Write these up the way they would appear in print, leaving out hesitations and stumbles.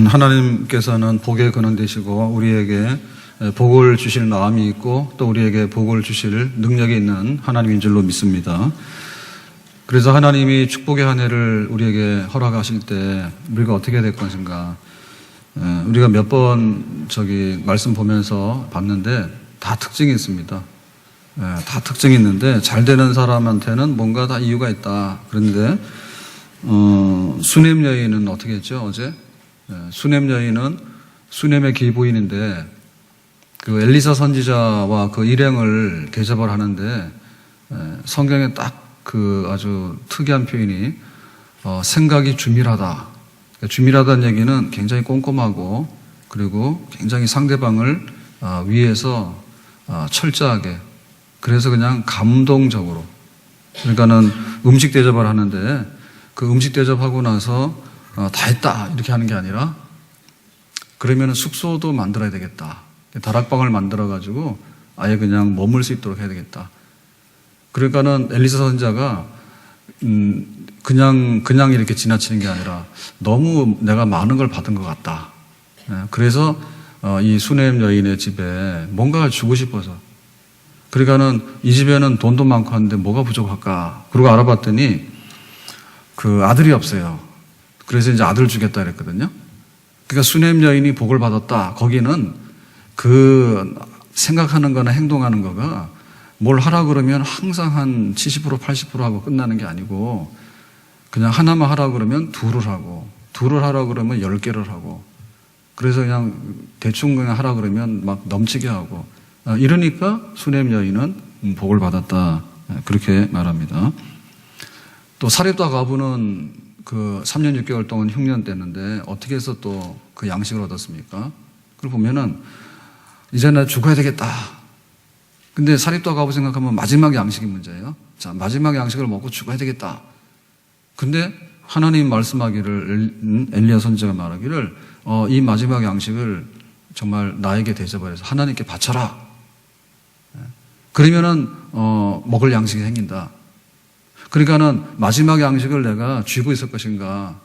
하나님께서는 복의 근원 되시고 우리에게 복을 주실 마음이 있고 또 우리에게 복을 주실 능력이 있는 하나님인 줄로 믿습니다. 그래서 하나님이 축복의 한 해를 우리에게 허락하실 때 우리가 어떻게 될 것인가, 우리가 몇 번 말씀 보면서 봤는데 다 특징이 있습니다. 다 특징이 있는데 잘 되는 사람한테는 뭔가 다 이유가 있다. 그런데 수넴 여인은 어떻게 했죠? 어제 수넴 여인은 수넴의 기부인인데 그 엘리사 선지자와 그 일행을 대접을 하는데 성경에 딱 그 아주 특이한 표현이 생각이 주밀하다. 주밀하다는 얘기는 굉장히 꼼꼼하고 그리고 굉장히 상대방을 위해서 철저하게, 그래서 그냥 감동적으로, 그러니까는 음식 대접을 하는데 그 음식 대접하고 나서 다 했다 이렇게 하는 게 아니라 그러면 숙소도 만들어야 되겠다. 다락방을 만들어 가지고 아예 그냥 머물 수 있도록 해야 되겠다. 그러니까는 엘리사 선지자가 그냥 이렇게 지나치는 게 아니라 너무 내가 많은 걸 받은 것 같다. 그래서 이 수넴 여인의 집에 뭔가를 주고 싶어서, 그러니까는 이 집에는 돈도 많고 하는데 뭐가 부족할까? 그러고 알아봤더니 그 아들이 없어요. 그래서 이제 아들 주겠다 그랬거든요. 그러니까 수넴 여인이 복을 받았다. 거기는 그 생각하는 거나 행동하는 거가 뭘 하라 그러면 항상 한 70% 80% 하고 끝나는 게 아니고 그냥 하나만 하라 그러면 둘을 하고, 둘을 하라 그러면 10개를 하고, 그래서 그냥 대충 그냥 하라 그러면 막 넘치게 하고, 이러니까 수넴 여인은 복을 받았다. 그렇게 말합니다. 또 사렙다 과부는 그 3년 6개월 동안 흉년 뗐는데 어떻게 해서 또 그 양식을 얻었습니까? 그걸 보면은 이제 나 죽어야 되겠다. 근데 사렙다 과부 생각하면 마지막 양식이 문제예요. 자, 마지막 양식을 먹고 죽어야 되겠다. 근데 하나님 말씀하기를, 엘리야 선지자가 말하기를 이 마지막 양식을 정말 나에게 대접을 해서 하나님께 바쳐라. 그러면은 먹을 양식이 생긴다. 그러니까는 마지막 양식을 내가 쥐고 있을 것인가,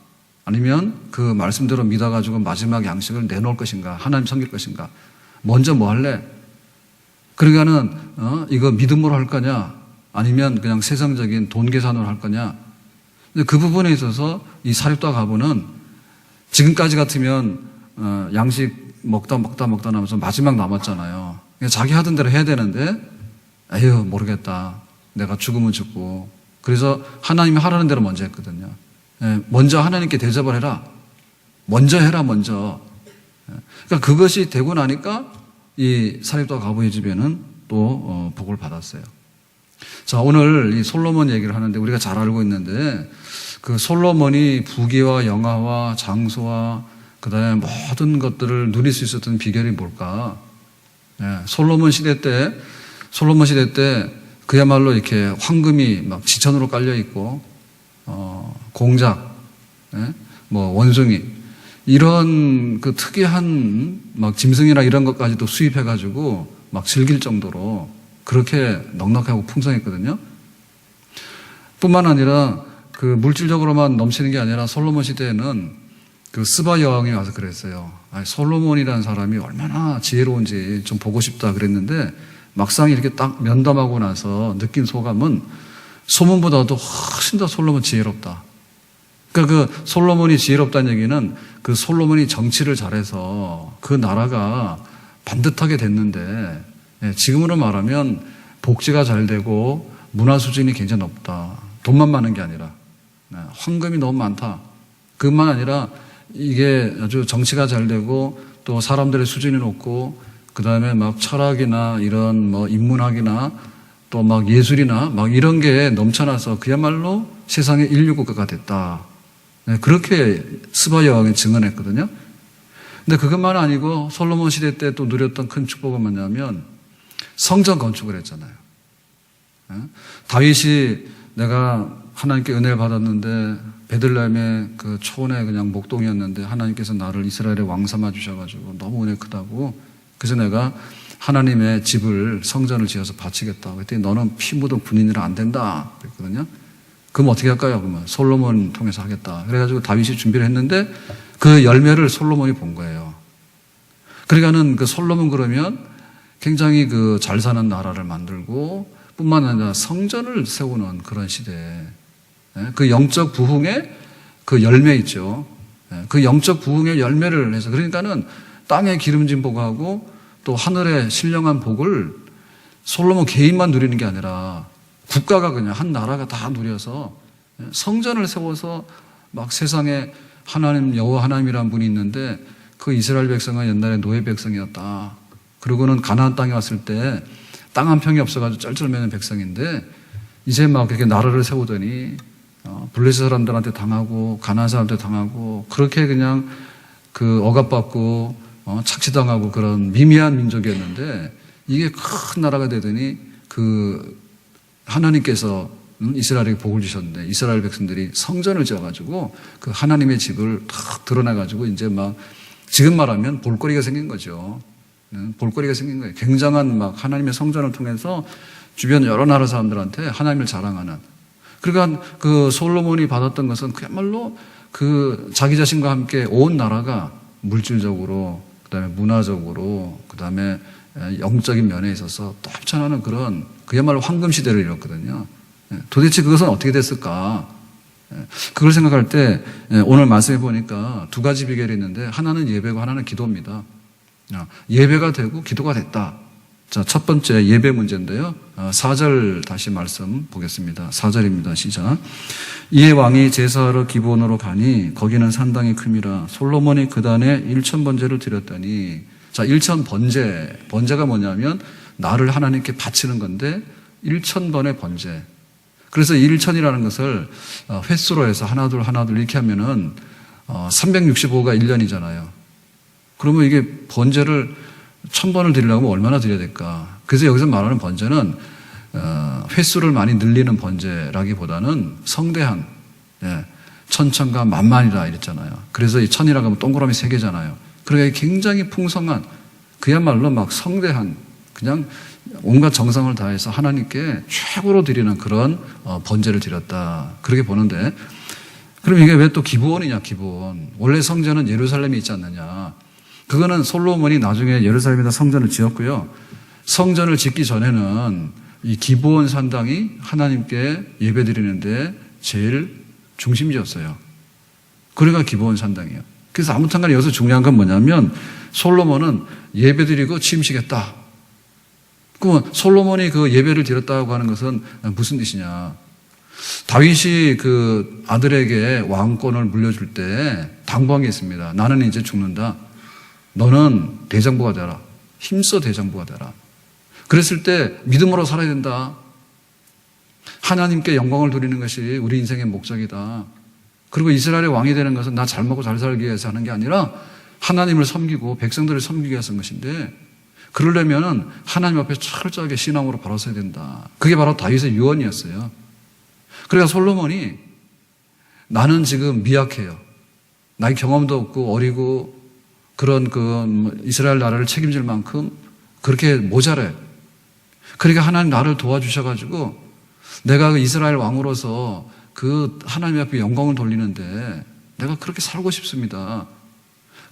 아니면 그 말씀대로 믿어가지고 마지막 양식을 내놓을 것인가, 하나님 섬길 것인가, 먼저 뭐 할래? 그러니까는 이거 믿음으로 할 거냐, 아니면 그냥 세상적인 돈 계산으로 할 거냐. 근데 그 부분에 있어서 이 사렙다 과부는 지금까지 같으면 양식 먹다 나면서 마지막 남았잖아요. 자기 하던 대로 해야 되는데 에휴 모르겠다, 내가 죽으면 죽고, 그래서 하나님이 하라는 대로 먼저 했거든요. 먼저 하나님께 대접을 해라. 먼저 해라, 먼저. 그러니까 그것이 되고 나니까 이 사렙다 과부의 집에는 또 복을 받았어요. 자, 오늘 이 솔로몬 얘기를 하는데 우리가 잘 알고 있는데 그 솔로몬이 부귀와 영화와 장소와 그 다음에 모든 것들을 누릴 수 있었던 비결이 뭘까? 솔로몬 시대 때 그야말로 이렇게 황금이 막 지천으로 깔려 있고, 공작, 뭐 원숭이, 이런 그 특이한 막 짐승이나 이런 것까지도 수입해가지고 막 즐길 정도로 그렇게 넉넉하고 풍성했거든요. 뿐만 아니라 그 물질적으로만 넘치는 게 아니라 솔로몬 시대에는 그 스바 여왕이 와서 그랬어요. 솔로몬이라는 사람이 얼마나 지혜로운지 좀 보고 싶다 그랬는데 막상 이렇게 딱 면담하고 나서 느낀 소감은 소문보다도 훨씬 더 솔로몬 지혜롭다. 그러니까 그 솔로몬이 지혜롭다는 얘기는 그 솔로몬이 정치를 잘해서 그 나라가 반듯하게 됐는데, 지금으로 말하면 복지가 잘 되고 문화 수준이 굉장히 높다. 돈만 많은 게 아니라 황금이 너무 많다. 그것만 아니라 이게 아주 정치가 잘 되고 또 사람들의 수준이 높고 그 다음에 막 철학이나 이런 뭐 인문학이나 또 막 예술이나 막 이런 게 넘쳐나서 그야말로 세상의 인류국가가 됐다. 그렇게 스바 여왕이 증언했거든요. 근데 그것만 아니고 솔로몬 시대 때 또 누렸던 큰 축복은 뭐냐면 성전 건축을 했잖아요. 다윗이 내가 하나님께 은혜를 받았는데 베들레헴의 그 초원에 그냥 목동이었는데 하나님께서 나를 이스라엘의 왕 삼아 주셔가지고 너무 은혜 크다고, 그래서 내가 하나님의 집을, 성전을 지어서 바치겠다. 그랬더니 너는 피 묻은 군인이라 안 된다 그랬거든요. 그럼 어떻게 할까요? 그러면 솔로몬 통해서 하겠다. 그래가지고 다윗이 준비를 했는데 그 열매를 솔로몬이 본 거예요. 그러니까는 그 솔로몬 그러면 굉장히 그 잘 사는 나라를 만들고 뿐만 아니라 성전을 세우는 그런 시대에 그 영적 부흥의 그 열매 있죠. 그 영적 부흥의 열매를 해서 그러니까는 땅에 기름진 복하고 또 하늘의 신령한 복을 솔로몬 개인만 누리는 게 아니라 국가가 그냥 한 나라가 다 누려서 성전을 세워서 막 세상에 하나님 여호와 하나님이라는 분이 있는데 그 이스라엘 백성은 옛날에 노예 백성이었다. 그리고는 가나안 땅에 왔을 때 땅 한 평이 없어가지고 쩔쩔매는 백성인데 이제 막 그렇게 나라를 세우더니 블레셋 사람들한테 당하고 가나안 사람한테 당하고 그렇게 그냥 그 억압받고 착취당하고 그런 미미한 민족이었는데 이게 큰 나라가 되더니 그 하나님께서 이스라엘에게 복을 주셨는데 이스라엘 백성들이 성전을 지어가지고 그 하나님의 집을 탁 드러내가지고 이제 막 지금 말하면 볼거리가 생긴 거죠. 볼거리가 생긴 거예요. 굉장한 막 하나님의 성전을 통해서 주변 여러 나라 사람들한테 하나님을 자랑하는. 그러니까 그 솔로몬이 받았던 것은 그야말로 그 자기 자신과 함께 온 나라가 물질적으로, 그다음에 문화적으로, 그다음에 영적인 면에 있어서 또 합천하는 그런 그야말로 황금 시대를 이뤘거든요. 도대체 그것은 어떻게 됐을까? 그걸 생각할 때 오늘 말씀해 보니까 두 가지 비결이 있는데 하나는 예배고 하나는 기도입니다. 예배가 되고 기도가 됐다. 자, 첫 번째 예배 문제인데요. 4절 다시 말씀 보겠습니다. 4절입니다. 시작. 이에 왕이 제사하러 기브온으로 가니 거기는 산당이 큼이라 솔로몬이 그단에 1000번제를 드렸더니, 자, 1000번제. 번제가 뭐냐면 나를 하나님께 바치는 건데 1000번의 번제. 그래서 1000이라는 것을 횟수로 해서 하나둘 이렇게 하면은 365가 1년이잖아요. 그러면 이게 번제를 1000번을 드리려면 얼마나 드려야 될까? 그래서 여기서 말하는 번제는 횟수를 많이 늘리는 번제라기보다는 성대한, 천천과 만만이라 이랬잖아요. 그래서 이 1000이라고 하면 동그라미 3개잖아요. 그러니까 굉장히 풍성한, 그야말로 막 성대한, 그냥 온갖 정성을 다해서 하나님께 최고로 드리는 그런 번제를 드렸다. 그렇게 보는데, 그럼 이게 왜 또 기브온이냐, 기브온. 원래 성전은 예루살렘에 있지 않느냐. 그거는 솔로몬이 나중에 예루살렘에다 성전을 지었고요. 성전을 짓기 전에는 이 기브온 산당이 하나님께 예배드리는데 제일 중심지였어요. 그러니까 기브온 산당이에요. 그래서 아무튼 간에 여기서 중요한 건 뭐냐면 솔로몬은 예배드리고 취임식했다. 그 솔로몬이 그 예배를 드렸다고 하는 것은 무슨 뜻이냐. 다윗이 그 아들에게 왕권을 물려줄 때 당부한 게 있습니다. 나는 이제 죽는다. 너는 대장부가 되라. 힘써 대장부가 되라. 그랬을 때 믿음으로 살아야 된다. 하나님께 영광을 돌리는 것이 우리 인생의 목적이다. 그리고 이스라엘의 왕이 되는 것은 나 잘 먹고 잘 살기 위해서 하는 게 아니라 하나님을 섬기고 백성들을 섬기기 위해서 하는 것인데, 그러려면 하나님 앞에 철저하게 신앙으로 바로 서야 된다. 그게 바로 다윗의 유언이었어요. 그러니까 솔로몬이 나는 지금 미약해요. 나의 경험도 없고 어리고 그런 그 이스라엘 나라를 책임질 만큼 그렇게 모자래. 그러니까 하나님 나를 도와주셔가지고 내가 그 이스라엘 왕으로서 그 하나님 앞에 영광을 돌리는데 내가 그렇게 살고 싶습니다.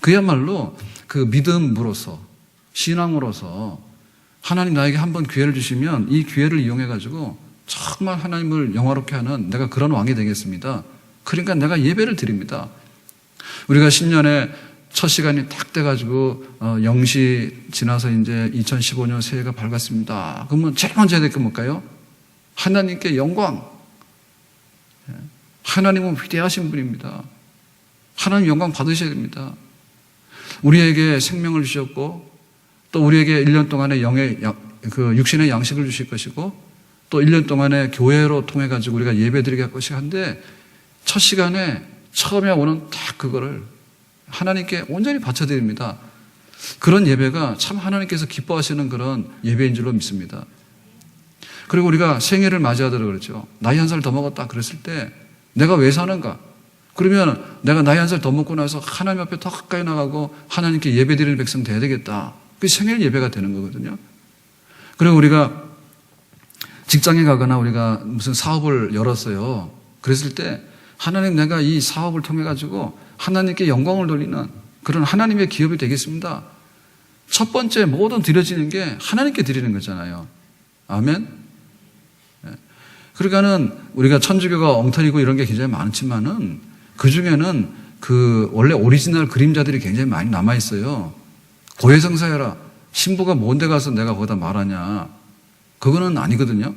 그야말로 그 믿음으로서, 신앙으로서 하나님 나에게 한번 기회를 주시면 이 기회를 이용해가지고 정말 하나님을 영화롭게 하는 내가 그런 왕이 되겠습니다. 그러니까 내가 예배를 드립니다. 우리가 10년에 첫 시간이 딱 돼가지고 0시 지나서 이제 2015년 새해가 밝았습니다. 그러면 제일 먼저 해야 될 게 뭘까요? 하나님께 영광. 하나님은 위대하신 분입니다. 하나님 영광 받으셔야 됩니다. 우리에게 생명을 주셨고 또 우리에게 1년 동안의 그 육신의 양식을 주실 것이고 또 1년 동안의 교회로 통해 가지고 우리가 예배드리게 할 것이 한데 첫 시간에 처음에 오는 딱 그거를 하나님께 온전히 바쳐드립니다. 그런 예배가 참 하나님께서 기뻐하시는 그런 예배인 줄로 믿습니다. 그리고 우리가 생일을 맞이하더라도 그렇죠. 나이 1살 더 먹었다 그랬을 때 내가 왜 사는가? 그러면 내가 나이 1살 더 먹고 나서 하나님 앞에 더 가까이 나가고 하나님께 예배드리는 백성 돼야 되겠다. 그게 생일 예배가 되는 거거든요. 그리고 우리가 직장에 가거나 우리가 무슨 사업을 열었어요. 그랬을 때 하나님 내가 이 사업을 통해 가지고 하나님께 영광을 돌리는 그런 하나님의 기업이 되겠습니다. 첫 번째 모든 드려지는 게 하나님께 드리는 거잖아요. 아멘. 그러니까는 우리가 천주교가 엉터리고 이런 게 굉장히 많지만은 그 중에는 그 원래 오리지널 그림자들이 굉장히 많이 남아 있어요. 고해성사해라. 신부가 뭔데 가서 내가 거기다 말하냐. 그거는 아니거든요.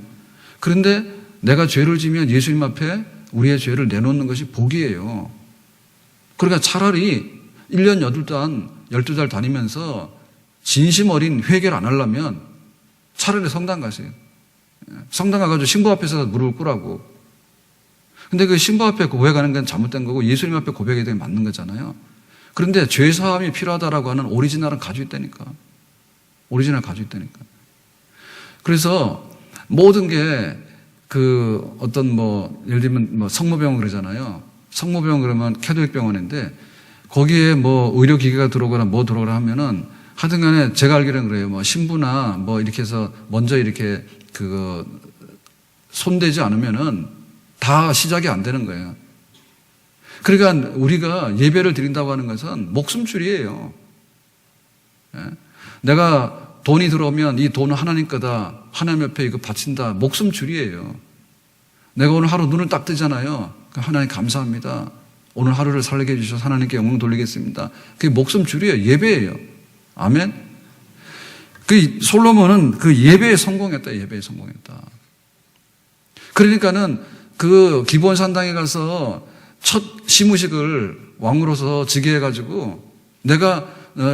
그런데 내가 죄를 지면 예수님 앞에 우리의 죄를 내놓는 것이 복이에요. 그러니까 차라리 1년 12달 다니면서 진심 어린 회개를 안 하려면 차라리 성당 가세요. 성당 가가지고 신부 앞에서 무릎을 꿇라고. 근데 그 신부 앞에 고백하는 건 잘못된 거고 예수님 앞에 고백해야 되는 게 맞는 거잖아요. 그런데 죄사함이 필요하다라고 하는 오리지널은 가지고 있다니까. 오리지널 가지고 있다니까. 그래서 모든 게 그 어떤 뭐 예를 들면 뭐 성모병원 그러잖아요. 성모병원 그러면 캐톨릭 병원인데 거기에 뭐 의료기계가 들어오거나 뭐 들어오거나 하면은 하여튼 간에 제가 알기로는 그래요. 뭐 신부나 뭐 이렇게 해서 먼저 이렇게 그거 손대지 않으면은 다 시작이 안 되는 거예요. 그러니까 우리가 예배를 드린다고 하는 것은 목숨줄이에요. 내가 돈이 들어오면 이 돈은 하나님 거다. 하나님 옆에 이거 바친다. 목숨줄이에요. 내가 오늘 하루 눈을 딱 뜨잖아요. 하나님 감사합니다. 오늘 하루를 살게 해주셔서 하나님께 영광 돌리겠습니다. 그게 목숨줄이에요. 예배예요. 아멘. 그 솔로몬은 그 예배에 성공했다. 예배에 성공했다. 그러니까는 그 기브온 산당에 가서 첫 시무식을 왕으로서 지게 해가지고 내가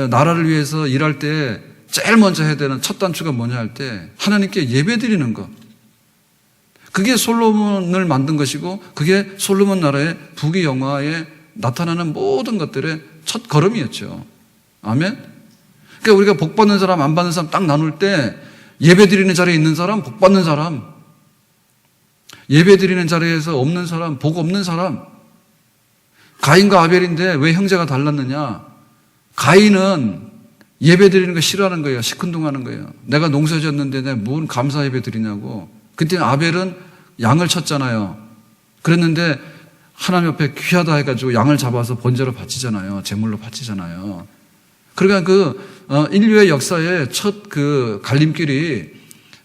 나라를 위해서 일할 때 제일 먼저 해야 되는 첫 단추가 뭐냐 할 때 하나님께 예배 드리는 것. 그게 솔로몬을 만든 것이고 그게 솔로몬 나라의 부귀영화에 나타나는 모든 것들의 첫 걸음이었죠. 아멘. 그러니까 우리가 복 받는 사람 안 받는 사람 딱 나눌 때 예배 드리는 자리에 있는 사람 복 받는 사람, 예배 드리는 자리에서 없는 사람 복 없는 사람. 가인과 아벨인데 왜 형제가 달랐느냐. 가인은 예배 드리는 거 싫어하는 거예요. 시큰둥하는 거예요. 내가 농사 지었는데 내가 뭔 감사 예배 드리냐고. 그때 아벨은 양을 쳤잖아요. 그랬는데 하나님 옆에 귀하다 해가지고 양을 잡아서 번제로 바치잖아요. 제물로 바치잖아요. 그러니까 그 인류의 역사의 첫 그 갈림길이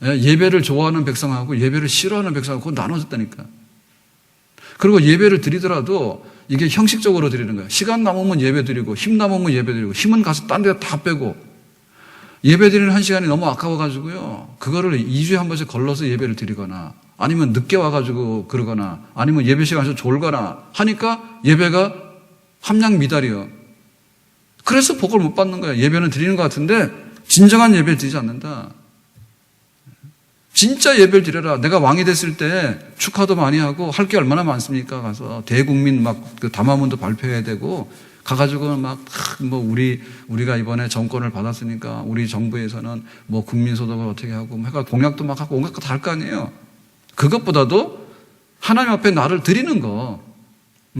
예배를 좋아하는 백성하고 예배를 싫어하는 백성하고 나눠졌다니까. 그리고 예배를 드리더라도 이게 형식적으로 드리는 거예요. 시간 남으면 예배 드리고 힘 남으면 예배 드리고 힘은 가서 딴 데 다 빼고 예배 드리는 한 시간이 너무 아까워가지고요. 그거를 2주에 한 번씩 걸러서 예배를 드리거나 아니면 늦게 와가지고 그러거나 아니면 예배 시간에서 졸거나 하니까 예배가 함량 미달이요. 그래서 복을 못 받는 거예요. 예배는 드리는 것 같은데 진정한 예배를 드리지 않는다. 진짜 예배를 드려라. 내가 왕이 됐을 때 축하도 많이 하고 할 게 얼마나 많습니까? 가서 대국민 막 그 담화문도 발표해야 되고 가가지고 막 뭐 우리가 이번에 정권을 받았으니까 우리 정부에서는 뭐 국민소득을 어떻게 하고 해가 공약도 막 하고 온갖 거 다 할 거 아니에요. 그것보다도 하나님 앞에 나를 드리는 거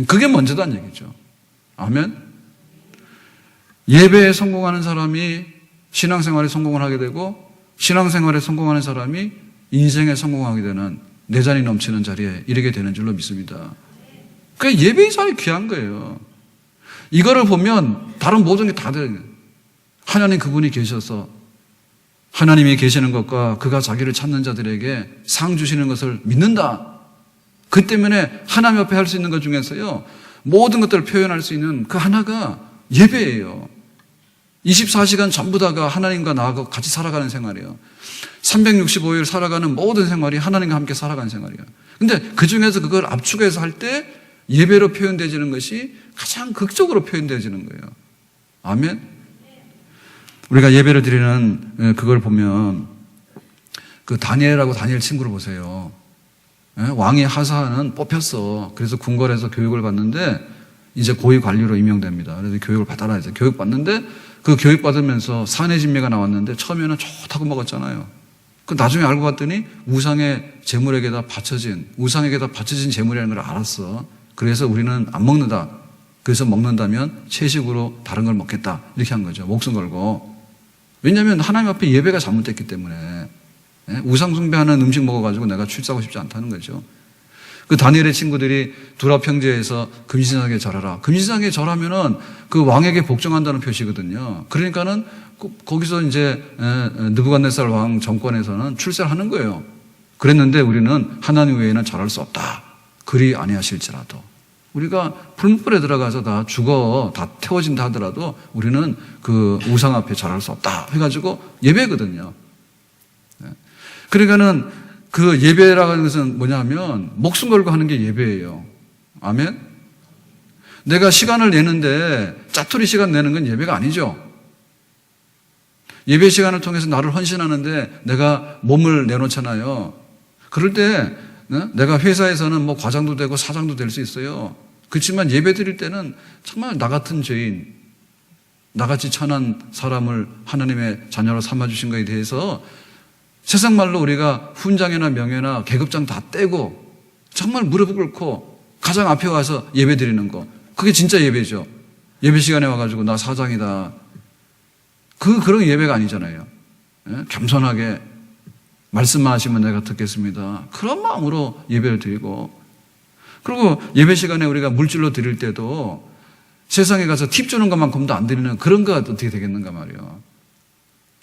그게 먼저다는 얘기죠. 아멘. 예배에 성공하는 사람이 신앙생활에 성공을 하게 되고 신앙생활에 성공하는 사람이 인생에 성공하게 되는 내잔이 넘치는 자리에 이르게 되는 줄로 믿습니다. 그러니까 예배의 자리 귀한 거예요. 이거를 보면 다른 모든 게 다 되는 거예요. 하나님 그분이 계셔서 하나님이 계시는 것과 그가 자기를 찾는 자들에게 상 주시는 것을 믿는다. 그 때문에 하나님 앞에 할 수 있는 것 중에서요 모든 것들을 표현할 수 있는 그 하나가 예배예요. 24시간 전부 다가 하나님과 나하고 같이 살아가는 생활이에요. 365일 살아가는 모든 생활이 하나님과 함께 살아가는 생활이에요. 근데 그 중에서 그걸 압축해서 할 때 예배로 표현되어지는 것이 가장 극적으로 표현되어지는 거예요. 아멘. 우리가 예배를 드리는 그걸 보면 그 다니엘하고 다니엘 친구를 보세요. 왕이 하사는 뽑혔어. 그래서 궁궐에서 교육을 받는데 이제 고위 관리로 임명됩니다. 그래서 교육을 받아라 이제 교육 받는데 그 교육 받으면서 사내 진미가 나왔는데 처음에는 좋다고 먹었잖아요. 그 나중에 알고 봤더니 우상에게다 바쳐진 재물이라는 걸 알았어. 그래서 우리는 안 먹는다. 그래서 먹는다면 채식으로 다른 걸 먹겠다. 이렇게 한 거죠. 목숨 걸고. 왜냐하면 하나님 앞에 예배가 잘못됐기 때문에 우상 숭배하는 음식 먹어가지고 내가 출세하고 싶지 않다는 거죠. 그 다니엘의 친구들이 두라 평지에서 금신상에 절하라. 금신상에 절하면은 그 왕에게 복종한다는 표시거든요. 그러니까는 거기서 이제 느부갓네살 왕 정권에서는 출세하는 거예요. 그랬는데 우리는 하나님 외에는 절할 수 없다. 그리 아니하실지라도. 우리가 불문불에 들어가서 다 죽어, 다 태워진다 하더라도 우리는 그 우상 앞에 절할 수 없다. 해가지고 예배거든요. 그러니까는 그 예배라는 것은 뭐냐면 목숨 걸고 하는 게 예배예요. 아멘? 내가 시간을 내는데 짜투리 시간 내는 건 예배가 아니죠. 예배 시간을 통해서 나를 헌신하는데 내가 몸을 내놓잖아요. 그럴 때 내가 회사에서는 뭐 과장도 되고 사장도 될 수 있어요. 그렇지만 예배 드릴 때는 정말 나 같은 죄인, 나같이 천한 사람을 하나님의 자녀로 삼아주신 것에 대해서 세상 말로 우리가 훈장이나 명예나 계급장 다 떼고 정말 무릎을 꿇고 가장 앞에 와서 예배 드리는 거. 그게 진짜 예배죠. 예배 시간에 와가지고 나 사장이다. 그런 예배가 아니잖아요. 겸손하게 말씀만 하시면 내가 듣겠습니다. 그런 마음으로 예배를 드리고, 그리고 예배 시간에 우리가 물질로 드릴 때도 세상에 가서 팁 주는 것만큼도 안 드리는 그런 거 어떻게 되겠는가 말이에요.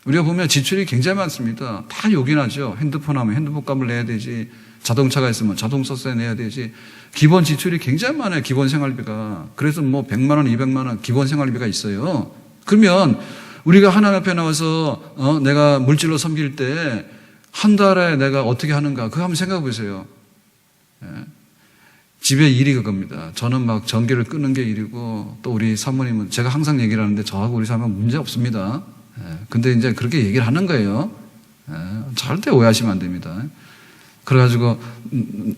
우리가 보면 지출이 굉장히 많습니다. 다 요긴하죠. 핸드폰 하면 핸드폰 값을 내야 되지, 자동차가 있으면 자동차세 내야 되지, 기본 지출이 굉장히 많아요. 기본 생활비가. 그래서 뭐 100만 원, 200만 원 기본 생활비가 있어요. 그러면 우리가 하나님 앞에 나와서 내가 물질로 섬길 때 한 달에 내가 어떻게 하는가 그거 한번 생각해 보세요. 집에 일이 그겁니다. 저는 막 전기를 끄는 게 일이고, 또 우리 사모님은 제가 항상 얘기를 하는데 저하고 우리 사모는 문제 없습니다. 근데 이제 그렇게 얘기를 하는 거예요. 절대 오해하시면 안 됩니다. 그래가지고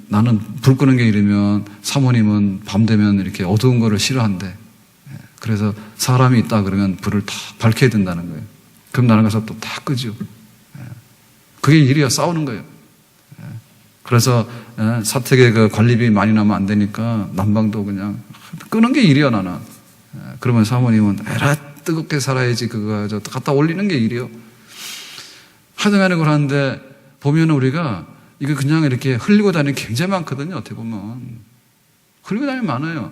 나는 불 끄는 게 일이면 사모님은 밤 되면 이렇게 어두운 거를 싫어한대. 그래서 사람이 있다 그러면 불을 다 밝혀야 된다는 거예요. 그럼 나는 가서 또 다 끄죠. 그게 일이야. 싸우는 거예요. 그래서 사택에 그 관리비 많이 나면 안 되니까 난방도 그냥 끄는 게 일이야 나는. 그러면 사모님은 에라 뜨겁게 살아야지 그거 갖다 올리는 게 일이요. 하등하는 걸 하는데 보면 우리가 이거 그냥 이렇게 흘리고 다니는 게 굉장히 많거든요. 어떻게 보면 흘리고 다니는 많아요.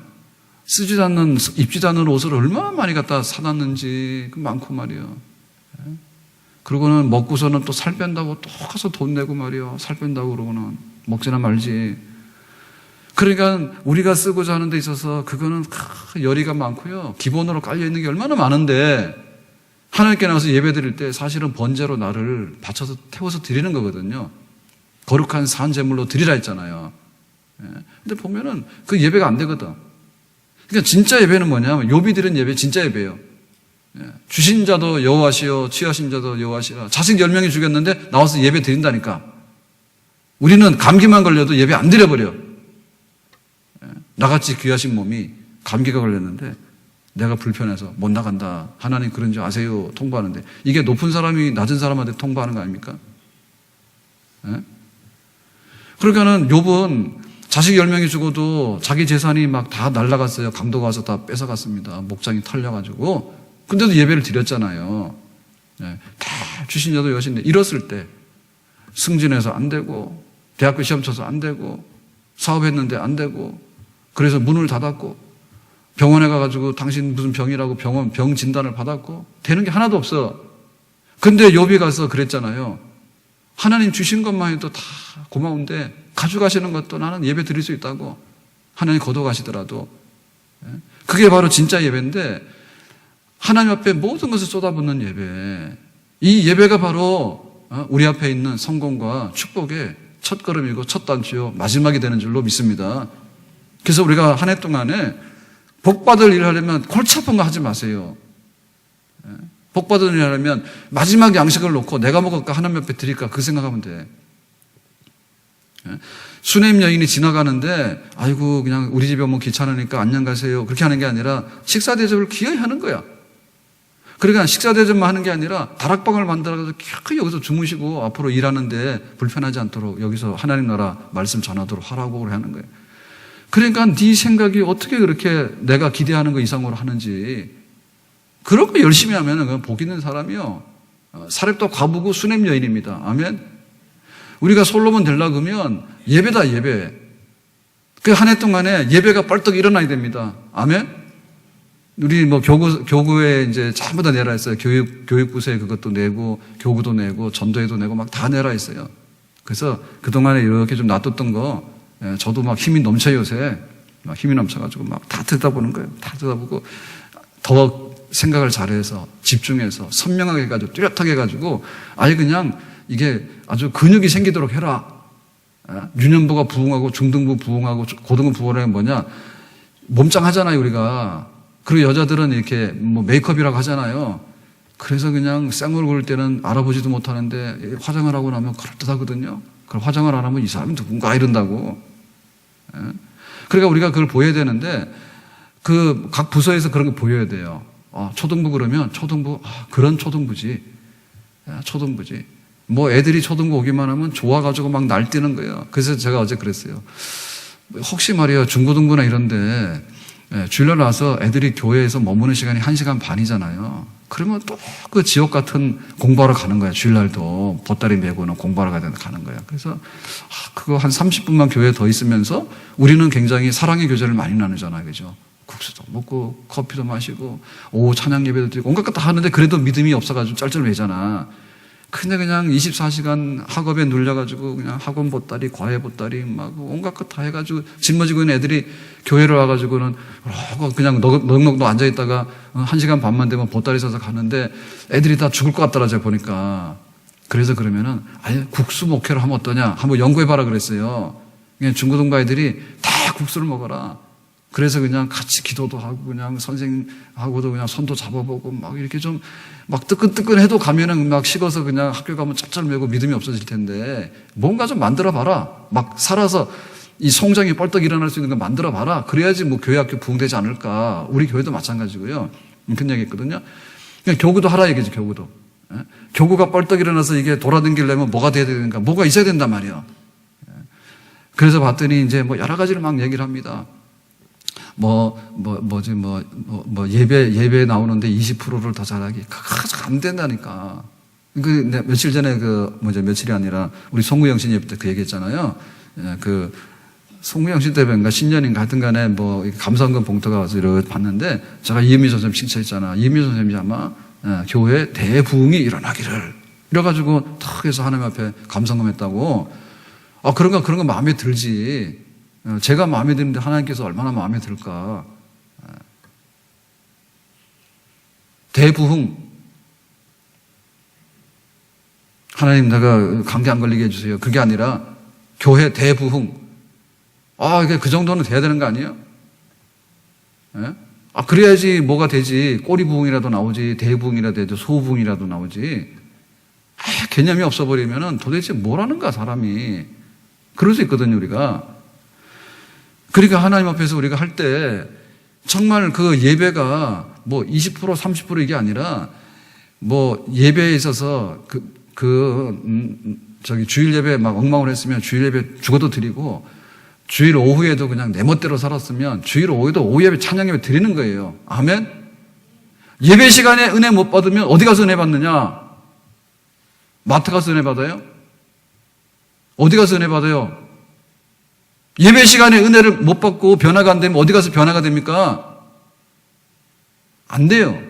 쓰지도 않는, 입지도 않는 옷을 얼마나 많이 갖다 사놨는지 많고 말이요. 그러고는 먹고서는 또 살 뺀다고 또 가서 돈 내고 말이요. 살 뺀다고 그러고는 먹지나 말지. 그러니까 우리가 쓰고자 하는 데 있어서 그거는 열의가 많고요. 기본으로 깔려있는 게 얼마나 많은데 하나님께 나와서 예배 드릴 때 사실은 번제로 나를 바쳐서 태워서 드리는 거거든요. 거룩한 산 제물로 드리라 했잖아요. 근데 보면은 그 예배가 안 되거든. 그러니까 진짜 예배는 뭐냐면 욥이 드린 예배 진짜 예배예요. 주신 자도 여호와시요 취하신 자도 여호와시라. 자식 10명이 죽였는데 나와서 예배 드린다니까. 우리는 감기만 걸려도 예배 안 드려버려. 나같이 귀하신 몸이 감기가 걸렸는데 내가 불편해서 못 나간다. 하나님 그런 줄 아세요? 통보하는데 이게 높은 사람이 낮은 사람한테 통보하는 거 아닙니까? 그러니까는 욥은 자식 10명이 죽어도 자기 재산이 막 다 날라갔어요. 강도가 와서 다 뺏어갔습니다. 목장이 털려가지고. 근데도 예배를 드렸잖아요. 다 주신 자도 여신데 이랬을 때 승진해서 안 되고 대학교 시험 쳐서 안 되고 사업했는데 안 되고 그래서 문을 닫았고 병원에 가가지고 당신 무슨 병이라고 병 진단을 받았고 되는 게 하나도 없어. 근데 욥이 가서 그랬잖아요. 하나님 주신 것만 해도 다 고마운데 가져가시는 것도 나는 예배 드릴 수 있다고. 하나님 거둬가시더라도. 그게 바로 진짜 예배인데 하나님 앞에 모든 것을 쏟아붓는 예배. 이 예배가 바로 우리 앞에 있는 성공과 축복의 첫 걸음이고 첫 단추요 마지막이 되는 줄로 믿습니다. 그래서 우리가 한 해 동안에 복받을 일을 하려면 골치 아픈 거 하지 마세요. 복받을 일을 하려면 마지막 양식을 놓고 내가 먹을까 하나님 앞에 드릴까 그 생각하면 돼. 수냄 여인이 지나가는데 아이고 그냥 우리 집에 오면 귀찮으니까 안녕 가세요 그렇게 하는 게 아니라 식사 대접을 기어이 하는 거야. 그러니까 식사 대접만 하는 게 아니라 다락방을 만들어서 기어이 여기서 주무시고 앞으로 일하는데 불편하지 않도록 여기서 하나님 나라 말씀 전하도록 하라고 하는 거예요. 그러니까 네 생각이 어떻게 그렇게 내가 기대하는 거 이상으로 하는지 그런 거 열심히 하면 그건 복 있는 사람이요. 사렙도 과부고 수냄 여인입니다. 아멘. 우리가 솔로몬 되려고 하면 예배다 예배. 그 한 해 동안에 예배가 벌떡 일어나야 됩니다. 아멘? 우리 뭐 교구에 이제 전부 다 내라 했어요. 교육부서에 그것도 내고, 교구도 내고, 전도회도 내고 막 다 내라 했어요. 그래서 그동안에 이렇게 좀 놔뒀던 거, 저도 막 힘이 넘쳐요, 요새. 막 힘이 넘쳐가지고 막 다 들여다보는 거예요. 다 들여다보고 더 생각을 잘해서 집중해서 선명하게 해가지고 뚜렷하게 해가지고 아예 그냥 이게 아주 근육이 생기도록 해라. 유년부가 부흥하고 중등부 부흥하고 고등부 부흥하는 뭐냐? 몸짱 하잖아요, 우리가. 그리고 여자들은 이렇게 뭐 메이크업이라고 하잖아요. 그래서 그냥 생얼굴 때는 알아보지도 못하는데 화장을 하고 나면 그럴듯하거든요. 그걸 화장을 안 하면 이 사람이 누군가 이런다고. 그러니까 우리가 그걸 보여야 되는데 그 각 부서에서 그런 거 보여야 돼요. 초등부 그러면 초등부, 그런 초등부지. 초등부지. 뭐 애들이 초등부 오기만 하면 좋아가지고 막 날뛰는 거예요. 그래서 제가 어제 그랬어요. 혹시 말이야 중고등부나 이런데 주일날 와서 애들이 교회에서 머무는 시간이 1시간 반이잖아요. 그러면 또 그 지옥 같은 공부하러 가는 거야. 주일날도 보따리 메고는 공부하러 가는 거야. 그래서 그거 한 30분만 교회에 더 있으면서 우리는 굉장히 사랑의 교제를 많이 나누잖아요. 그죠? 국수도 먹고 커피도 마시고 오후 찬양 예배도 드리고 온갖 것 다 하는데 그래도 믿음이 없어가지고 짤짤매잖아. 근데 그냥 24시간 학업에 눌려가지고 그냥 학원 보따리, 과외 보따리 막 온갖 것 다 해가지고 짊어지고 있는 애들이 교회를 와가지고는 그냥 넉넉 앉아있다가 1시간 반만 되면 보따리 싸서 가는데 애들이 다 죽을 것 같더라 제가 보니까. 그래서 그러면은 아예 국수 목회를 하면 어떠냐 한번 연구해봐라 그랬어요. 그냥 중고등부 애들이 다 국수를 먹어라. 그래서 그냥 같이 기도도 하고 그냥 선생님하고도 그냥 손도 잡아보고 막 이렇게 좀 막 뜨끈뜨끈해도 가면은 막 식어서 그냥 학교 가면 짭짤매고 믿음이 없어질 텐데 뭔가 좀 만들어 봐라. 막 살아서 이 송장이 뻘떡 일어날 수 있는 거 만들어 봐라. 그래야지 뭐 교회 학교 부흥되지 않을까. 우리 교회도 마찬가지고요. 그런 얘기 했거든요. 그냥 교구도 하라 얘기지, 교구도. 교구가 뻘떡 일어나서 이게 돌아다니려면 뭐가 돼야 되는가. 뭐가 있어야 된단 말이에요. 그래서 봤더니 이제 뭐 여러 가지를 막 얘기를 합니다. 예배 나오는데 20%를 더 잘하기. 그거 안 된다니까. 며칠 전에 며칠이 아니라 우리 송구영 신 예배 때 그 얘기 했잖아요. 그 송구영 신 때인가 신년인가 하여튼 간에 뭐 감사원금 봉투가 와서 이렇게 봤는데 제가 이은미 선생님 칭찬했잖아. 이은미 선생님이 아마 교회 대부흥이 일어나기를. 이래가지고 탁 해서 하나님 앞에 감사원금 했다고. 그런 거 마음에 들지. 제가 마음에 드는데 하나님께서 얼마나 마음에 들까. 대부흥. 하나님 내가 감기 안 걸리게 해주세요. 그게 아니라 교회 대부흥. 이게 그 정도는 돼야 되는 거 아니에요? 그래야지 뭐가 되지. 꼬리부흥이라도 나오지. 대부흥이라도 되죠. 소부흥이라도 나오지. 개념이 없어버리면 도대체 뭐라는가 사람이. 그럴 수 있거든요 우리가. 그러니까 하나님 앞에서 우리가 할 때 정말 그 예배가 뭐 20% 30% 이게 아니라 뭐 예배에 있어서 주일 예배 막 엉망을 했으면 주일 예배 죽어도 드리고 주일 오후에도 그냥 내 멋대로 살았으면 주일 오후에도 오후 예배 찬양 예배 드리는 거예요. 아멘? 예배 시간에 은혜 못 받으면 어디 가서 은혜 받느냐? 마트 가서 은혜 받아요? 어디 가서 은혜 받아요? 예배 시간에 은혜를 못 받고 변화가 안 되면 어디 가서 변화가 됩니까? 안 돼요.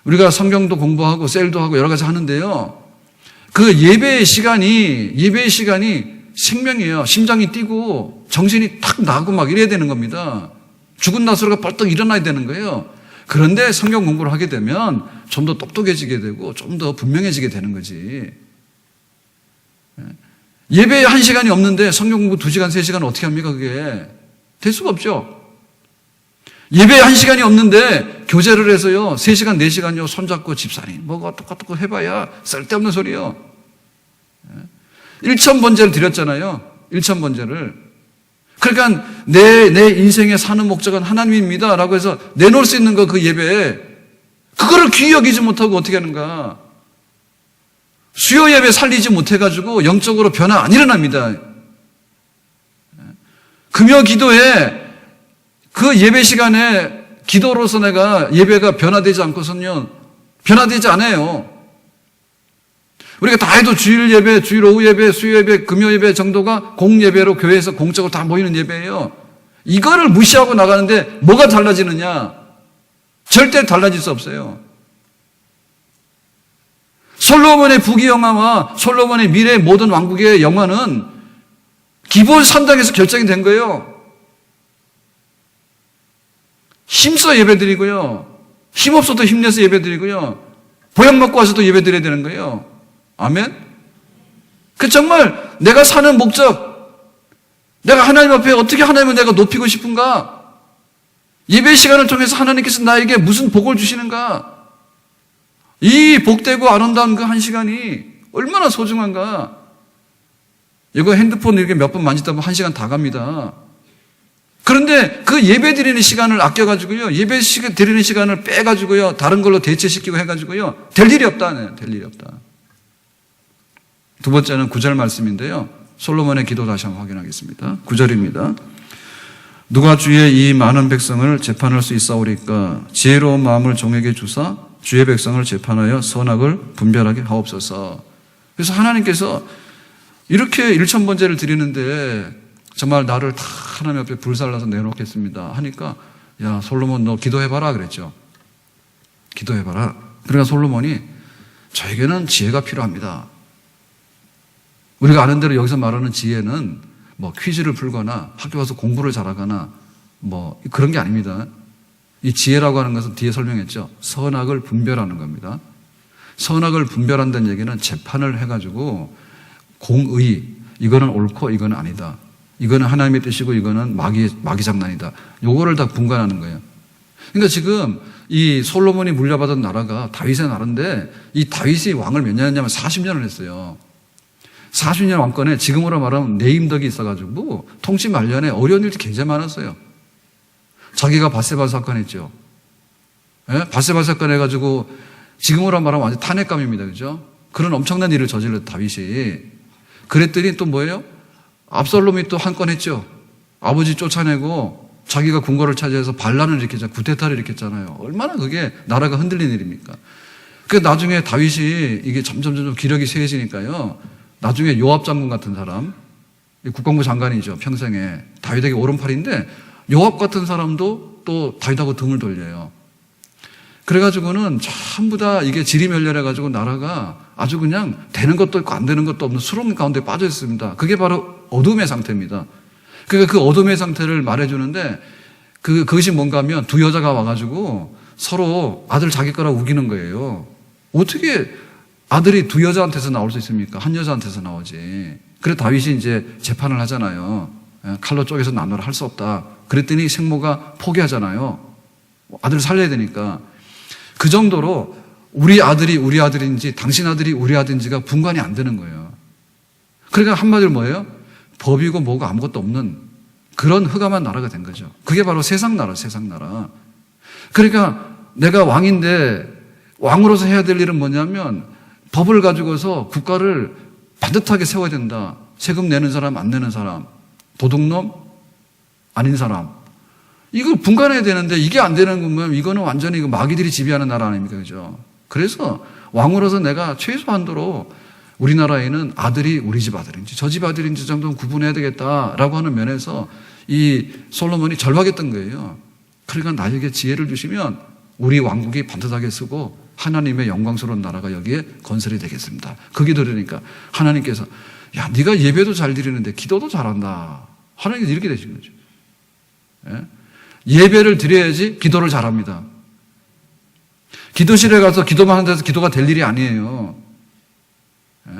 우리가 성경도 공부하고 셀도 하고 여러 가지 하는데요. 그 예배의 시간이 생명이에요. 심장이 뛰고 정신이 탁 나고 막 이래야 되는 겁니다. 죽은 나사로가 벌떡 일어나야 되는 거예요. 그런데 성경 공부를 하게 되면 좀 더 똑똑해지게 되고 좀 더 분명해지게 되는 거지. 예배에 1시간이 없는데 성경 공부 2시간, 3시간 어떻게 합니까 그게? 될 수가 없죠. 예배에 1시간이 없는데 교제를 해서요 3시간, 4시간요 손잡고 집사님 뭐가 똑같고 해봐야 쓸데없는 소리요. 1,000번제를 드렸잖아요. 1,000번제를. 그러니까 내 인생의 사는 목적은 하나님입니다 라고 해서 내놓을 수 있는 거 그 예배에 그거를 귀히 여기지 못하고 어떻게 하는가. 수요 예배 살리지 못해가지고 영적으로 변화 안 일어납니다. 금요 기도에 그 예배 시간에 기도로서 내가 예배가 변화되지 않고선요 변화되지 않아요. 우리가 다 해도 주일 예배, 주일 오후 예배, 수요 예배, 금요 예배 정도가 공예배로 교회에서 공적으로 다 모이는 예배예요. 이거를 무시하고 나가는데 뭐가 달라지느냐? 절대 달라질 수 없어요. 솔로몬의 부귀영화와 솔로몬의 미래의 모든 왕국의 영화는 기본 선당에서 결정이 된 거예요. 힘써 예배드리고요. 힘없어도 힘내서 예배드리고요. 보약 먹고 와서도 예배드려야 되는 거예요. 아멘? 그 정말 내가 사는 목적, 내가 하나님 앞에 어떻게 하나님을 내가 높이고 싶은가? 예배 시간을 통해서 하나님께서 나에게 무슨 복을 주시는가? 이 복되고 아름다운 그 한 시간이 얼마나 소중한가? 이거 핸드폰 이렇게 몇 번 만지다 보면 한 시간 다 갑니다. 그런데 그 예배 드리는 시간을 아껴가지고요. 예배 드리는 시간을 빼가지고요. 다른 걸로 대체시키고 해가지고요. 될 일이 없다. 네, 될 일이 없다. 두 번째는 9절 말씀인데요. 솔로몬의 기도 다시 한번 확인하겠습니다. 9절입니다. 누가 주의 이 많은 백성을 재판할 수 있사오리까? 지혜로운 마음을 종에게 주사 주의 백성을 재판하여 선악을 분별하게 하옵소서. 그래서 하나님께서 이렇게 일천번제를 드리는데 정말 나를 다 하나님 앞에 불살라서 내놓겠습니다 하니까 야 솔로몬 너 기도해봐라 그랬죠. 기도해봐라. 그러니까 솔로몬이 저에게는 지혜가 필요합니다. 우리가 아는 대로 여기서 말하는 지혜는 뭐 퀴즈를 풀거나 학교 가서 공부를 잘하거나 뭐 그런 게 아닙니다. 이 지혜라고 하는 것은 뒤에 설명했죠. 선악을 분별하는 겁니다. 선악을 분별한다는 얘기는 재판을 해가지고 공의, 이거는 옳고 이거는 아니다. 이거는 하나님의 뜻이고 이거는 마귀 장난이다. 요거를 다 분간하는 거예요. 그러니까 지금 이 솔로몬이 물려받은 나라가 다윗의 나라인데 이 다윗이 왕을 몇 년 했냐면 40년을 했어요. 40년 왕권에 지금으로 말하면 내임덕이 있어가지고 통치 말년에 어려운 일이 굉장히 많았어요. 자기가 밧세바 사건 했죠. 예? 밧세바 사건 해가지고 지금으로 말하면 완전 탄핵감입니다. 그죠? 그런 엄청난 일을 저질렀 다윗이. 그랬더니 또 뭐예요? 압살롬이 또 한 건 했죠. 아버지 쫓아내고 자기가 궁궐을 차지해서 반란을 일으켰잖아요. 구테타를 일으켰잖아요. 얼마나 그게 나라가 흔들린 일입니까? 그 나중에 다윗이 이게 점점 기력이 쇠해지니까요. 나중에 요압 장군 같은 사람, 국방부 장관이죠. 평생에. 다윗에게 오른팔인데 요압 같은 사람도 또 다윗하고 등을 돌려요. 그래가지고는 전부 다 이게 지리멸렬해가지고 나라가 아주 그냥 되는 것도 있고 안 되는 것도 없는 수렁 가운데 빠져 있습니다. 그게 바로 어둠의 상태입니다. 그러니까 그 어둠의 상태를 말해주는데 그것이 뭔가 하면 두 여자가 와가지고 서로 아들 자기 거라 우기는 거예요. 어떻게 아들이 두 여자한테서 나올 수 있습니까? 한 여자한테서 나오지. 그래 다윗이 이제 재판을 하잖아요. 칼로 쪼개서 나누라 할 수 없다. 그랬더니 생모가 포기하잖아요. 아들을 살려야 되니까. 그 정도로 우리 아들이 우리 아들인지 당신 아들이 우리 아들인지가 분간이 안 되는 거예요. 그러니까 한마디로 뭐예요? 법이고 뭐고 아무것도 없는 그런 흑암한 나라가 된 거죠. 그게 바로 세상 나라, 세상 나라. 그러니까 내가 왕인데 왕으로서 해야 될 일은 뭐냐면 법을 가지고서 국가를 반듯하게 세워야 된다. 세금 내는 사람, 안 내는 사람, 도둑놈, 아닌 사람. 이걸 분간해야 되는데 이게 안 되는 거면 이거는 완전히 마귀들이 지배하는 나라 아닙니까? 그죠? 그래서 왕으로서 내가 최소한도로 우리나라에는 아들이 우리 집 아들인지 저 집 아들인지 정도는 구분해야 되겠다라고 하는 면에서 이 솔로몬이 절박했던 거예요. 그러니까 나에게 지혜를 주시면 우리 왕국이 반듯하게 쓰고 하나님의 영광스러운 나라가 여기에 건설이 되겠습니다. 그 기도를 하나님께서 야 네가 예배도 잘 드리는데 기도도 잘한다. 하나님께서 이렇게 되신 거죠. 예? 예배를 드려야지 기도를 잘합니다. 기도실에 가서 기도만 하는 데서 기도가 될 일이 아니에요. 예?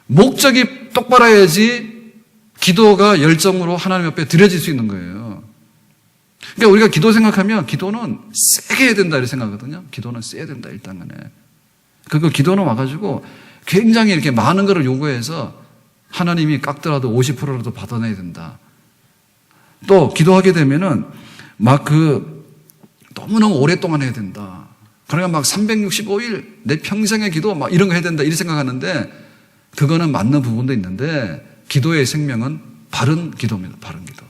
목적이 똑바로 해야지 기도가 열정으로 하나님 앞에 드려질 수 있는 거예요. 그러니까 우리가 기도 생각하면 기도는 세게 해야 된다 이렇게 생각하거든요. 기도는 세야 된다 일단 간에. 그거 기도는 와가지고 굉장히 이렇게 많은 거를 요구해서 하나님이 깎더라도 50%라도 받아내야 된다. 또 기도하게 되면은 막 너무너무 오랫동안 해야 된다. 그러니까 막 365일 내 평생의 기도 막 이런 거 해야 된다 이렇게 생각하는데 그거는 맞는 부분도 있는데 기도의 생명은 바른 기도입니다. 바른 기도.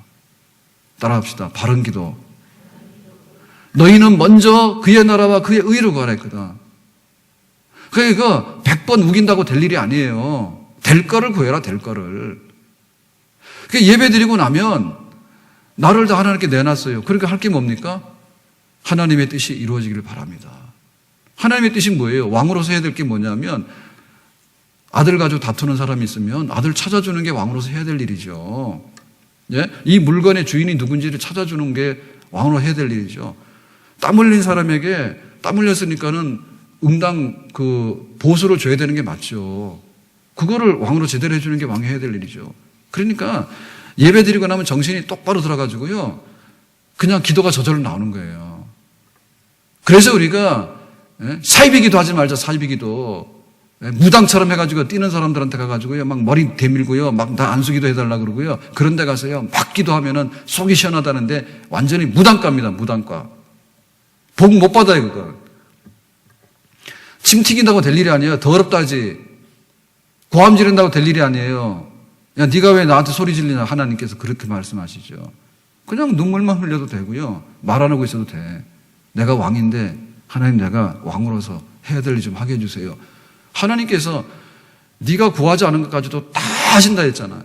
따라합시다. 바른 기도. 너희는 먼저 그의 나라와 그의 의를 구하라 했거든. 그러니까 100번 우긴다고 될 일이 아니에요. 될 거를 구해라, 될 거를. 예배 드리고 나면 나를 다 하나님께 내놨어요. 그러니까 할 게 뭡니까? 하나님의 뜻이 이루어지기를 바랍니다. 하나님의 뜻이 뭐예요? 왕으로서 해야 될 게 뭐냐면 아들 가지고 다투는 사람이 있으면 아들 찾아주는 게 왕으로서 해야 될 일이죠. 예? 이 물건의 주인이 누군지를 찾아주는 게 왕으로 해야 될 일이죠. 땀 흘린 사람에게 땀 흘렸으니까는 응당 그 보수를 줘야 되는 게 맞죠. 그거를 왕으로 제대로 해주는 게 왕이 해야 될 일이죠. 그러니까 예배 드리고 나면 정신이 똑바로 들어가지고요. 그냥 기도가 저절로 나오는 거예요. 그래서 우리가 사이비기도 하지 말자, 사이비기도. 무당처럼 해가지고 뛰는 사람들한테 가가지고요. 막 머리 대밀고요. 막 나 안수기도 해달라고 그러고요. 그런 데 가서요. 막 기도하면은 속이 시원하다는데 완전히 무당과입니다. 무당과. 복 못 받아요, 그거. 침 튀긴다고 될 일이 아니에요. 더럽다 하지. 고함 지른다고 될 일이 아니에요. 야, 네가 왜 나한테 소리 질리냐. 하나님께서 그렇게 말씀하시죠. 그냥 눈물만 흘려도 되고요. 말 안 하고 있어도 돼. 내가 왕인데 하나님 내가 왕으로서 해야 될 일 좀 하게 해주세요. 하나님께서 네가 구하지 않은 것까지도 다 하신다 했잖아요.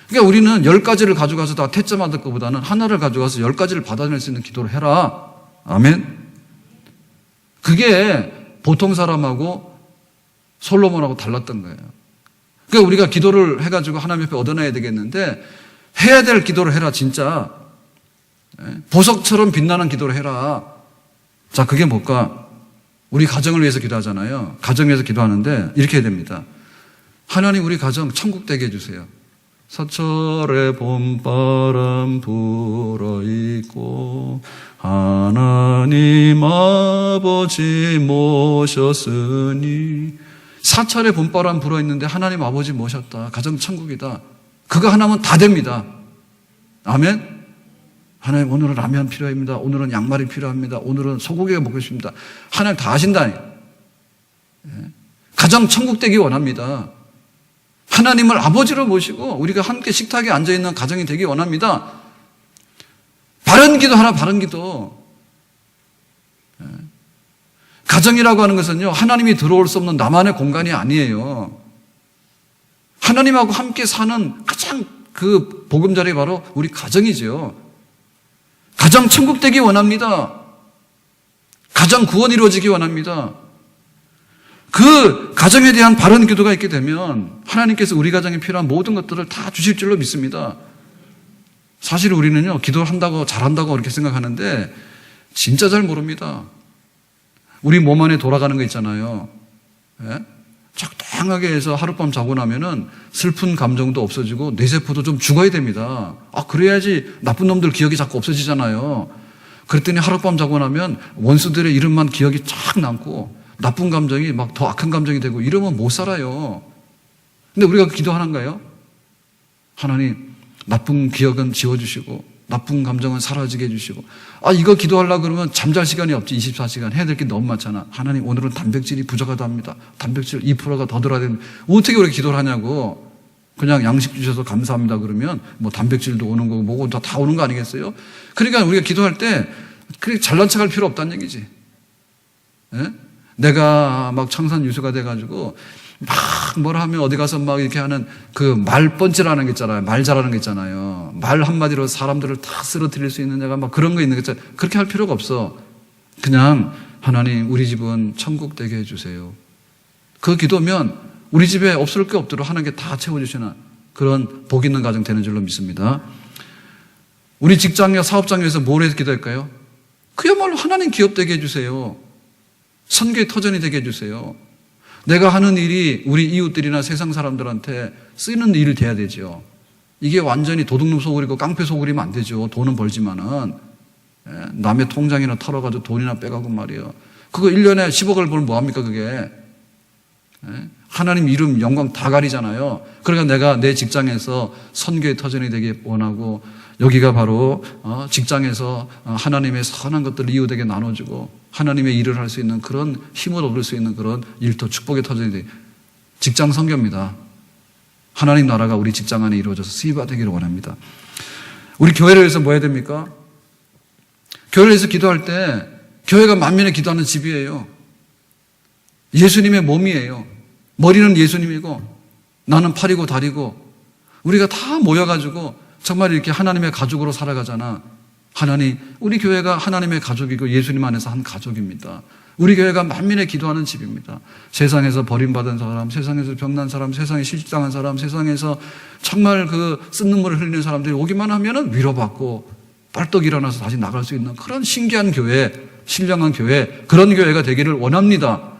그러니까 우리는 10가지를 가져가서 다 태점 받을 것보다는 하나를 가져가서 10가지를 받아낼 수 있는 기도를 해라. 아멘. 그게 보통 사람하고 솔로몬하고 달랐던 거예요. 그러니까 우리가 기도를 해가지고 하나님 앞에 얻어내야 되겠는데 해야 될 기도를 해라. 진짜 보석처럼 빛나는 기도를 해라. 자, 그게 뭘까? 우리 가정을 위해서 기도하잖아요. 가정 위해서 기도하는데 이렇게 해야 됩니다. 하나님 우리 가정 천국 되게 해주세요. 사철에 봄바람 불어있고 하나님 아버지 모셨으니 사철에 봄바람 불어있는데 하나님 아버지 모셨다. 가정 천국이다. 그거 하나면 다 됩니다. 아멘. 하나님 오늘은 라면 필요합니다. 오늘은 양말이 필요합니다. 오늘은 소고기가 먹고 싶습니다. 하나님 다 하신다니. 가정 천국 되기 원합니다. 하나님을 아버지로 모시고 우리가 함께 식탁에 앉아있는 가정이 되기 원합니다. 바른 기도 하나, 바른 기도. 가정이라고 하는 것은요, 하나님이 들어올 수 없는 나만의 공간이 아니에요. 하나님하고 함께 사는 가장 그 보금자리 바로 우리 가정이죠. 가정 천국 되기 원합니다. 가정 구원 이루어지기 원합니다. 그 가정에 대한 바른 기도가 있게 되면 하나님께서 우리 가정에 필요한 모든 것들을 다 주실 줄로 믿습니다. 사실 우리는요, 기도한다고 잘한다고 그렇게 생각하는데 진짜 잘 모릅니다. 우리 몸 안에 돌아가는 거 있잖아요. 예? 적당하게 해서 하룻밤 자고 나면은 슬픈 감정도 없어지고 뇌세포도 좀 죽어야 됩니다. 아, 그래야지 나쁜 놈들 기억이 자꾸 없어지잖아요. 그랬더니 하룻밤 자고 나면 원수들의 이름만 기억이 쫙 남고 나쁜 감정이 막 더 악한 감정이 되고 이러면 못 살아요. 근데 우리가 기도하는가요? 하나님, 나쁜 기억은 지워주시고 나쁜 감정은 사라지게 해주시고. 아, 이거 기도하려고 그러면 잠잘 시간이 없지. 24시간 해야 될 게 너무 많잖아. 하나님 오늘은 단백질이 부족하답니다. 단백질 2%가 더 들어야 됩니다. 어떻게 우리 기도를 하냐고. 그냥 양식 주셔서 감사합니다 그러면 뭐 단백질도 오는 거고 뭐고 다 오는 거 아니겠어요? 그러니까 우리가 기도할 때 그렇게 잘난 척할 필요 없다는 얘기지. 예? 내가 막 청산유수가 돼가지고 막 뭐라 하면 어디 가서 막 이렇게 하는 그 말번지라는 게 있잖아요. 말 잘하는 게 있잖아요. 말 한마디로 사람들을 다 쓰러뜨릴 수 있는 내가 막 그런 거 있는 거 있잖아요. 그렇게 할 필요가 없어. 그냥 하나님 우리 집은 천국 되게 해주세요. 그 기도면 우리 집에 없을 게 없도록 하나님께 다 채워주시는 그런 복 있는 가정 되는 줄로 믿습니다. 우리 직장이나 사업장에서 뭘 해서 기도할까요? 그야말로 하나님 기업 되게 해주세요. 선교의 터전이 되게 해주세요. 내가 하는 일이 우리 이웃들이나 세상 사람들한테 쓰이는 일이 돼야 되죠. 이게 완전히 도둑놈 소굴이고 깡패 소굴이면 안 되죠. 돈은 벌지만은 남의 통장이나 털어가지고 돈이나 빼가고 말이에요. 그거 1년에 10억을 벌면 뭐합니까 그게. 하나님 이름 영광 다 가리잖아요. 그러니까 내가 내 직장에서 선교의 터전이 되기 원하고 여기가 바로 직장에서 하나님의 선한 것들을 이웃에게 나눠주고 하나님의 일을 할 수 있는 그런 힘을 얻을 수 있는 그런 일터 축복의 터전이 되기. 직장 선교입니다. 하나님 나라가 우리 직장 안에 이루어져서 수입되기를 원합니다. 우리 교회를 위해서 뭐 해야 됩니까? 교회를 위해서 기도할 때 교회가 만민의 기도하는 집이에요. 예수님의 몸이에요. 머리는 예수님이고 나는 팔이고 다리고 우리가 다 모여가지고 정말 이렇게 하나님의 가족으로 살아가잖아. 하나님, 우리 교회가 하나님의 가족이고 예수님 안에서 한 가족입니다. 우리 교회가 만민의 기도하는 집입니다. 세상에서 버림받은 사람, 세상에서 병난 사람, 세상에 실직당한 사람, 세상에서 정말 그 쓴눈물을 흘리는 사람들이 오기만 하면은 위로받고 빨떡 일어나서 다시 나갈 수 있는 그런 신기한 교회, 신령한 교회, 그런 교회가 되기를 원합니다.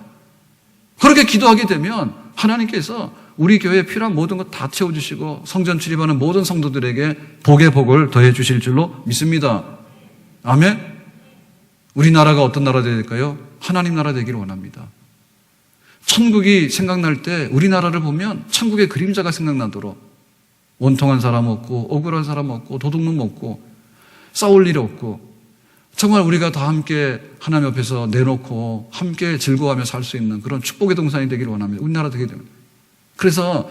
그렇게 기도하게 되면 하나님께서 우리 교회에 필요한 모든 것 다 채워주시고 성전 출입하는 모든 성도들에게 복의 복을 더해 주실 줄로 믿습니다. 아멘. 우리나라가 어떤 나라 될까요? 하나님 나라 되기를 원합니다. 천국이 생각날 때 우리나라를 보면 천국의 그림자가 생각나도록 원통한 사람 없고 억울한 사람 없고 도둑놈 없고 싸울 일 없고 정말 우리가 다 함께 하나님 앞에서 내놓고 함께 즐거워하며 살 수 있는 그런 축복의 동산이 되기를 원합니다. 우리나라 되게 됩니다. 그래서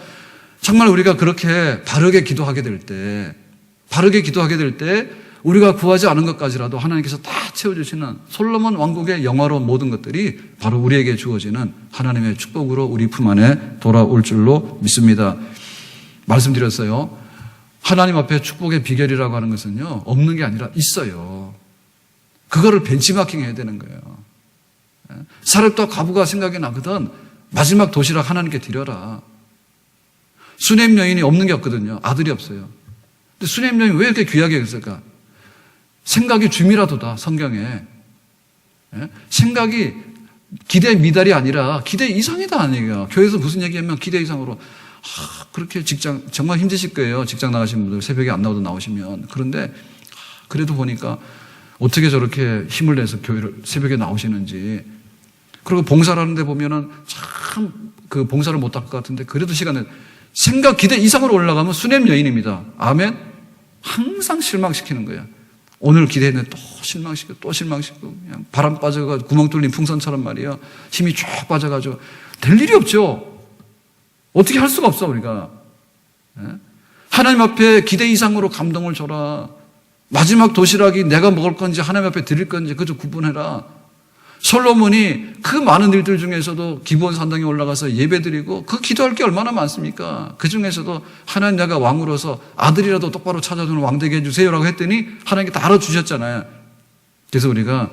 정말 우리가 그렇게 바르게 기도하게 될 때 우리가 구하지 않은 것까지라도 하나님께서 다 채워주시는 솔로몬 왕국의 영화로운 모든 것들이 바로 우리에게 주어지는 하나님의 축복으로 우리 품 안에 돌아올 줄로 믿습니다. 말씀드렸어요. 하나님 앞에 축복의 비결이라고 하는 것은요, 없는 게 아니라 있어요. 그거를 벤치마킹 해야 되는 거예요. 사렙과 과부가 생각이 나거든. 마지막 도시락 하나님께 드려라. 수넴 여인이 없는 게 없거든요. 아들이 없어요. 근데 수넴 여인이 왜 이렇게 귀하게 했을까? 생각이 주미라도다, 성경에. 생각이 기대 미달이 아니라 기대 이상이다, 아니에요. 교회에서 무슨 얘기하면 기대 이상으로. 그렇게 직장, 정말 힘드실 거예요. 직장 나가시는 분들 새벽에 안 나오도 나오시면. 그런데, 그래도 보니까 어떻게 저렇게 힘을 내서 교회를 새벽에 나오시는지. 그리고 봉사를 하는데 보면은 참 그 봉사를 못 할 것 같은데 그래도 시간을 생각 기대 이상으로 올라가면 수넴 여인입니다. 아멘? 항상 실망시키는 거야. 오늘 기대했는데 또 실망시키고 또 실망시키고 그냥 바람 빠져가지고 구멍 뚫린 풍선처럼 말이에요. 힘이 쫙 빠져가지고 될 일이 없죠. 어떻게 할 수가 없어 우리가. 하나님 앞에 기대 이상으로 감동을 줘라. 마지막 도시락이 내가 먹을 건지 하나님 앞에 드릴 건지 그저 구분해라. 솔로몬이 그 많은 일들 중에서도 기브온 산당에 올라가서 예배드리고 그 기도할 게 얼마나 많습니까? 그 중에서도 하나님 내가 왕으로서 아들이라도 똑바로 찾아주는 왕 되게 해주세요라고 했더니 하나님께 다 알아주셨잖아요. 그래서 우리가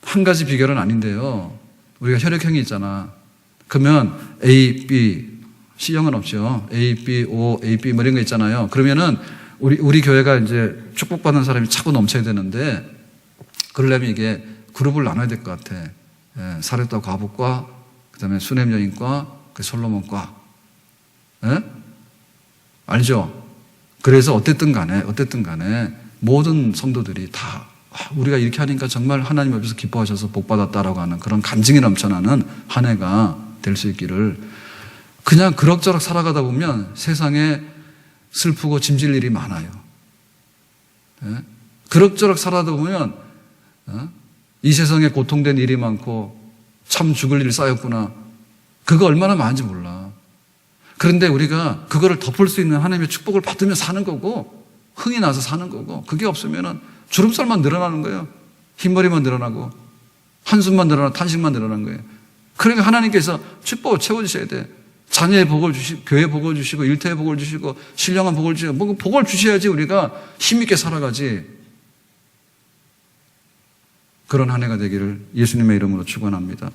한 가지 비결은 아닌데요. 우리가 혈액형이 있잖아. 그러면 A, B, C형은 없죠. A, B, O, A, B 뭐 이런 거 있잖아요. 그러면은 우리 교회가 이제 축복받는 사람이 차고 넘쳐야 되는데 그러려면 이게 그룹을 나눠야 될 것 같아. 사렙과 과부과, 그 다음에 수넴 여인과, 그 솔로몬과. 알죠? 그래서 어쨌든 간에 모든 성도들이 다 우리가 이렇게 하니까 정말 하나님 앞에서 기뻐하셔서 복받았다라고 하는 그런 간증이 넘쳐나는 한 해가 될 수 있기를. 그냥 그럭저럭 살아가다 보면 세상에 슬프고 짐질 일이 많아요. 그럭저럭 살아다 보면 이 세상에 고통된 일이 많고 참 죽을 일 쌓였구나. 그거 얼마나 많은지 몰라. 그런데 우리가 그거를 덮을 수 있는 하나님의 축복을 받으며 사는 거고 흥이 나서 사는 거고 그게 없으면 주름살만 늘어나는 거예요. 흰머리만 늘어나고 한숨만 늘어나고 탄식만 늘어나는 거예요. 그러니까 하나님께서 축복을 채워주셔야 돼. 자녀의 복을 주시고 교회의 복을 주시고 일터의 복을 주시고 신령한 복을 주시고 뭐 복을 주셔야지 우리가 힘있게 살아가지. 그런 한 해가 되기를 예수님의 이름으로 축원합니다.